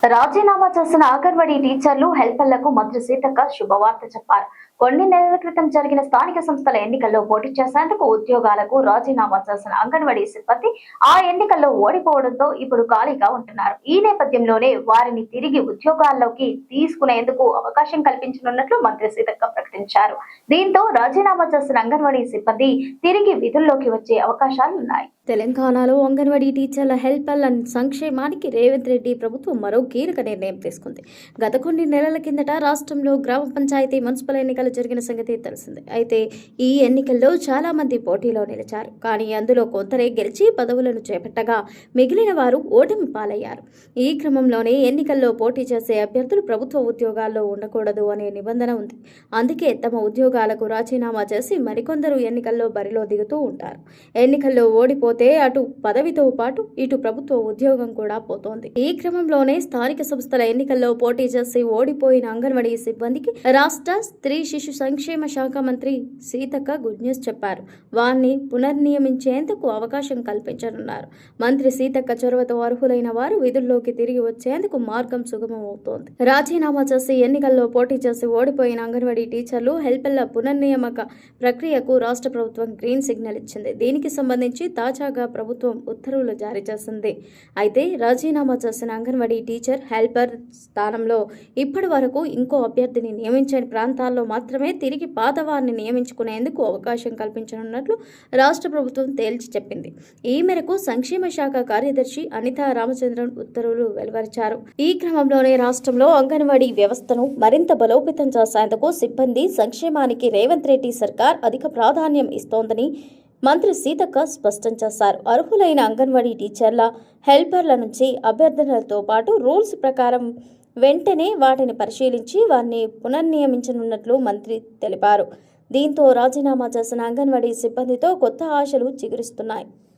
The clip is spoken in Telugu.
రాజీనామా చేసిన అంగన్వాడీ టీచర్లు హెల్పర్లకు మంత్రి సీతక్క శుభవార్త చెప్పారు. కొన్ని నెలల క్రితం జరిగిన స్థానిక సంస్థల ఎన్నికల్లో పోటీ చేసేందుకు ఉద్యోగాలకు రాజీనామా చేసిన అంగన్వాడీ సిబ్బంది ఆ ఎన్నికల్లో ఓడిపోవడంతో ఇప్పుడు ఖాళీగా ఉంటున్నారు. ఈ నేపథ్యంలోనే వారిని తిరిగి ఉద్యోగాల్లోకి తీసుకునేందుకు అవకాశం కల్పించనున్నట్లు మంత్రి సీతక్క ప్రకటించారు. దీంతో రాజీనామా చేసిన అంగన్వాడీ సిబ్బంది తిరిగి విధుల్లోకి వచ్చే అవకాశాలున్నాయి. తెలంగాణలో అంగన్వాడీ టీచర్ల హెల్పర్ల సంక్షేమానికి రేవంత్ రెడ్డి ప్రభుత్వం మరో కీలక నిర్ణయం తీసుకుంది. గత కొన్ని నెలల కిందట రాష్ట్రంలో గ్రామ పంచాయతీ మున్సిపల్ ఎన్నికలు జరిగిన సంగతి తెలిసిందే. అయితే ఈ ఎన్నికల్లో చాలా మంది పోటీలో నిలిచారు. కానీ అందులో కొందరే గెలిచి పదవులను చేపట్టగా మిగిలిన వారు ఓటమి పాలయ్యారు. ఈ క్రమంలోనే ఎన్నికల్లో పోటీ చేసే అభ్యర్థులు ప్రభుత్వ ఉద్యోగాల్లో ఉండకూడదు అనే నిబంధన ఉంది. అందుకే తమ ఉద్యోగాలకు రాజీనామా చేసి మరికొందరు ఎన్నికల్లో బరిలో దిగుతూ ఉంటారు. ఎన్నికల్లో ఓడిపోతే అటు పదవితో పాటు ఇటు ప్రభుత్వ ఉద్యోగం కూడా పోతోంది. ఈ క్రమంలోనే స్థానిక సంస్థల ఎన్నికల్లో పోటీ చేసి ఓడిపోయిన అంగన్వాడీ సిబ్బందికి రాష్ట్ర స్త్రీ శిశు సంక్షేమ శాఖ మంత్రి సీతక్క గుడ్ న్యూస్ చెప్పారు. వారిని పునర్నియమించేందుకు అవకాశం కల్పించనున్నారు. మంత్రి సీతక్క చొరవతో అర్హులైన వారు విధుల్లోకి తిరిగి వచ్చేందుకు మార్గం సుగమం అవుతోంది. రాజీనామా చేసి ఎన్నికల్లో పోటీ చేసి ఓడిపోయిన అంగన్వాడీ టీచర్లు హెల్పర్ల పునర్నియామక ప్రక్రియకు రాష్ట్ర ప్రభుత్వం గ్రీన్ సిగ్నల్ ఇచ్చింది. దీనికి సంబంధించి తాజాగా ప్రభుత్వం ఉత్తర్వులు జారీ చేసింది. అయితే రాజీనామా చేసిన అంగన్వాడీ టీచర్ హెల్పర్ స్థానంలో ఇప్పటి వరకు ఇంకో అభ్యర్థిని నియమించని ప్రాంతాల్లో మాత్రమే తిరిగి పాతవారిని నియమించుకునేందుకు అవకాశం కల్పించనున్నట్లు రాష్ట్ర ప్రభుత్వం తేల్చి చెప్పింది. ఈ మేరకు సంక్షేమ శాఖ కార్యదర్శి అనితా రామచంద్రన్ ఉత్తర్వులు వెలువరించారు. ఈ క్రమంలోనే రాష్ట్రంలో అంగన్వాడీ వ్యవస్థను మరింత బలోపేతం చేసేందుకు సిబ్బంది సంక్షేమానికి రేవంత్ రెడ్డి సర్కార్ అధిక ప్రాధాన్యం ఇస్తోందని మంత్రి సీతక్క స్పష్టం చేశారు. అర్హులైన అంగన్వాడీ టీచర్ల హెల్పర్ల నుంచి అభ్యర్థనలతో పాటు రూల్స్ ప్రకారం వెంటనే వాటిని పరిశీలించి వారిని పునర్నియమించనున్నట్లు మంత్రి తెలిపారు. దీంతో రాజీనామా చేసిన అంగన్వాడీ సిబ్బందితో కొత్త ఆశలు చిగురిస్తున్నాయి.